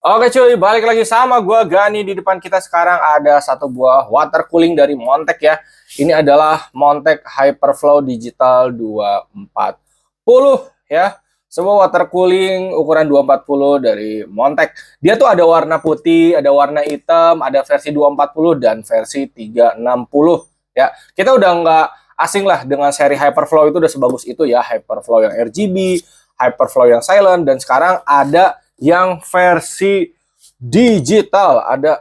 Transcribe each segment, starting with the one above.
Oke cuy, balik lagi sama gua Gani. Di depan kita sekarang ada satu buah water cooling dari Montech ya. Ini adalah Montech Hyperflow Digital 240 ya. Sebuah water cooling ukuran 240 dari Montech. Dia tuh ada warna putih, ada warna hitam, ada versi 240 dan versi 360 ya. Kita udah nggak asing lah dengan seri Hyperflow, itu udah sebagus itu ya. Hyperflow yang RGB, Hyperflow yang silent, dan sekarang ada yang versi digital, ada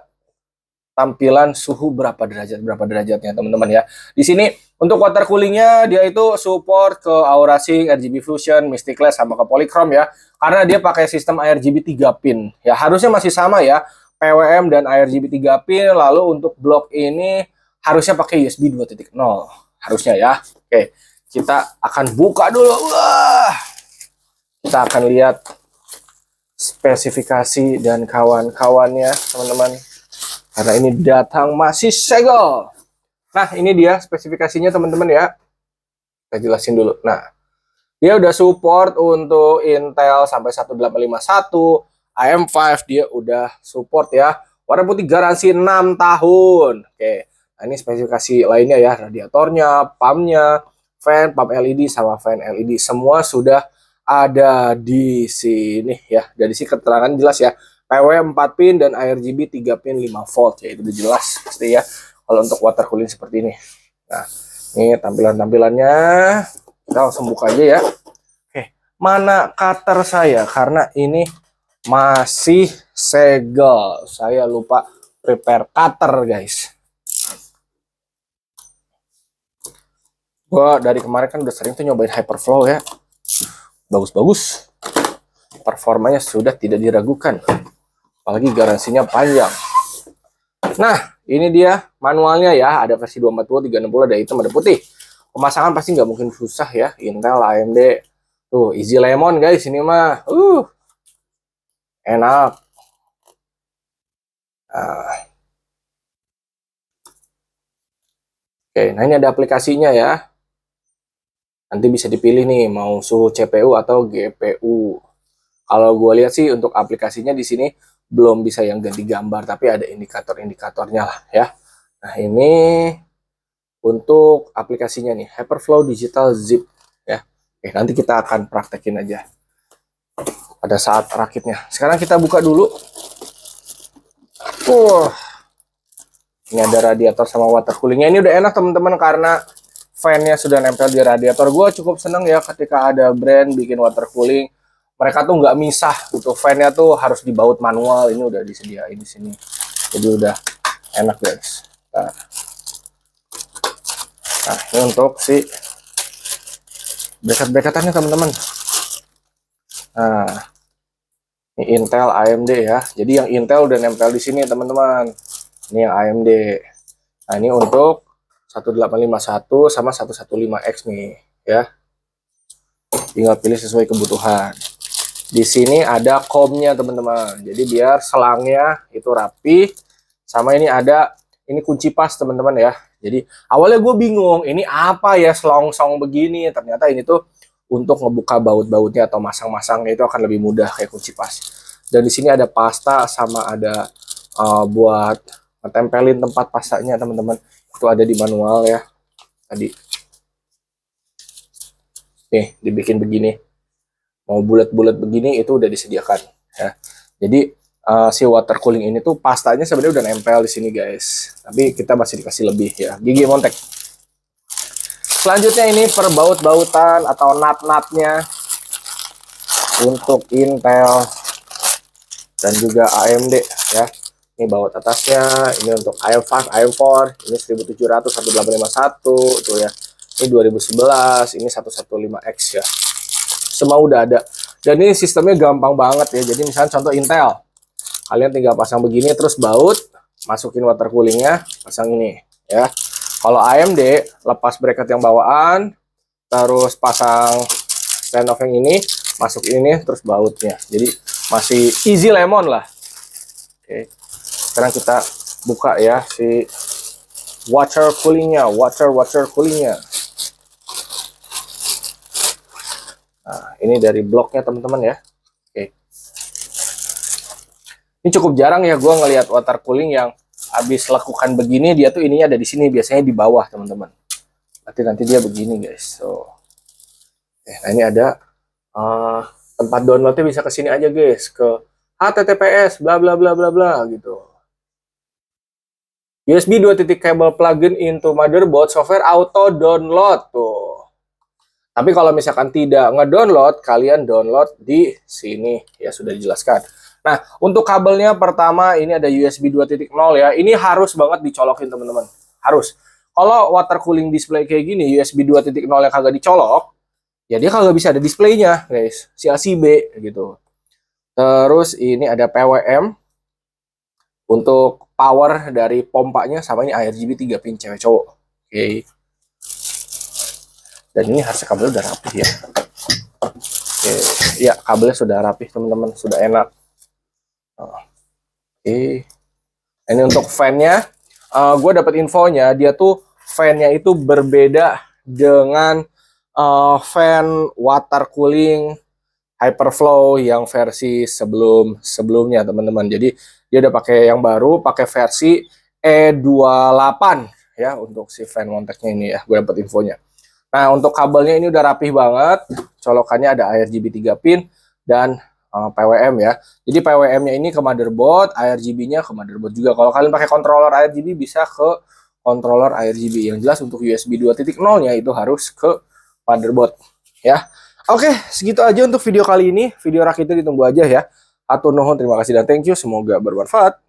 tampilan suhu berapa derajatnya teman-teman ya. Di sini untuk water coolingnya dia itu support ke Aurasync, RGB Fusion, Mysticless sama ke Polychrome ya. Karena dia pakai sistem ARGB 3 pin. Ya harusnya masih sama ya. PWM dan ARGB 3 pin. Lalu untuk blok ini harusnya pakai USB 2.0 harusnya ya. Oke, kita akan buka dulu. Wah, kita akan lihat spesifikasi dan kawan-kawannya teman-teman, karena ini datang masih segel. Nah ini dia spesifikasinya teman-teman ya, kita jelasin dulu. Nah dia udah support untuk Intel sampai 1851, AM5 dia udah support ya, warna putih garansi 6 tahun. Oke, nah ini spesifikasi lainnya ya, radiatornya, pumpnya, fan, pump LED sama fan LED semua sudah ada di sini ya. Dari sini keterangan jelas ya. PW 4 pin dan ARGB 3 pin 5 volt ya, itu udah jelas pasti ya kalau untuk water cooling seperti ini. Nah, ini tampilan-tampilannya. Kita langsung buka aja ya. Oke, mana cutter saya karena ini masih segel. Saya lupa prepare cutter, guys. Gua dari kemarin kan udah sering tuh nyobain Hyperflow ya. Bagus-bagus. Performanya sudah tidak diragukan. Apalagi garansinya panjang. Nah, ini dia manualnya ya. Ada versi 240, 360, ada hitam, ada putih. Pemasangan pasti nggak mungkin susah ya. Intel, AMD. Tuh, easy lemon guys ini mah. Enak. Nah, oke, nah ini ada aplikasinya ya. Nanti bisa dipilih nih mau suhu CPU atau GPU. Kalau gue lihat sih untuk aplikasinya di sini belum bisa yang ganti gambar, tapi ada indikator-indikatornya lah ya. Nah ini untuk aplikasinya nih, Hyperflow Digital Zip ya. Oke, nanti kita akan praktekin aja pada saat rakitnya. Sekarang kita buka dulu. Ini ada radiator sama water coolingnya. Ini udah enak teman-teman karena fan-nya sudah nempel di radiator. Gue cukup seneng ya ketika ada brand bikin water cooling. Mereka tuh nggak misah gitu. Fan-nya tuh harus dibaut manual. Ini udah disediain di sini. Jadi udah enak guys. Nah ini untuk si bracket-bracketannya teman-teman. Nah ini Intel AMD ya. Jadi yang Intel udah nempel di sini teman-teman. Ini yang AMD. Nah ini untuk 1851 sama 115X nih ya. Tinggal pilih sesuai kebutuhan. Di sini ada comnya teman-teman. Jadi biar selangnya itu rapi. Sama ini ada ini kunci pas teman-teman ya. Jadi awalnya gue bingung ini apa ya selongsong begini. Ternyata ini tuh untuk ngebuka baut-bautnya atau masang-masangnya itu akan lebih mudah kayak kunci pas. Dan di sini ada pasta sama ada buat tempelin tempat pastanya teman-teman. Itu ada di manual ya. Tadi nih dibikin begini. Mau bulat-bulat begini itu udah disediakan ya. Jadi si water cooling ini tuh pastanya sebenarnya udah nempel di sini guys. Tapi kita masih dikasih lebih ya. Gigi Montech. Selanjutnya ini perbaut-bautan atau nut-nutnya untuk Intel dan juga AMD ya. Ini baut atasnya, ini untuk AM5, AM4, ini 1700, 1851 tuh ya. Ini 2011, ini 115X ya. Semua udah ada. Dan ini sistemnya gampang banget ya. Jadi misalnya contoh Intel, kalian tinggal pasang begini terus baut, masukin water coolingnya, pasang ini ya. Kalau AMD lepas bracket yang bawaan, terus pasang stand off yang ini, masuk ini terus bautnya. Jadi masih easy lemon lah. Oke. Sekarang kita buka ya si water coolingnya, water coolingnya. Nah, ini dari bloknya teman-teman ya. Oke. Ini cukup jarang ya gue ngelihat water cooling yang habis lakukan begini dia tuh ininya ada di sini, biasanya di bawah teman-teman. Berarti nanti dia begini guys. So, nah ini ada tempat downloadnya, bisa ke sini aja guys, ke https bla bla bla bla bla gitu. USB 2 titik cable plugin into motherboard software auto download tuh. Tapi kalau misalkan tidak ngedownload, kalian download di sini ya, sudah dijelaskan. Nah, untuk kabelnya pertama ini ada USB 2.0 ya. Ini harus banget dicolokin teman-teman. Harus. Kalau water cooling display kayak gini, USB 2.0 yang kagak dicolok, ya dia kagak bisa ada displaynya, guys. Si A si B gitu. Terus ini ada PWM untuk power dari pompanya, sama ini RGB 3 pin cewek cowok. Oke. Dan ini harusnya kabelnya udah rapih ya. Oke, ya kabelnya sudah rapih teman-teman, sudah enak. Oke. Ini untuk fan-nya, gue dapat infonya dia tuh fan-nya itu berbeda dengan fan water cooling Hyperflow yang versi sebelumnya teman-teman. Jadi dia udah pakai yang baru, pakai versi E28 ya untuk si fan monteknya ini ya. Gue dapat infonya. Nah, untuk kabelnya ini udah rapih banget. Colokannya ada RGB 3 pin dan PWM ya. Jadi PWM-nya ini ke motherboard, RGB-nya ke motherboard juga. Kalau kalian pakai controller RGB bisa ke controller RGB. Yang jelas untuk USB 2.0-nya itu harus ke motherboard ya. Oke, segitu aja untuk video kali ini. Video rakitnya ditunggu aja ya. Atur nuhun, terima kasih dan thank you. Semoga bermanfaat.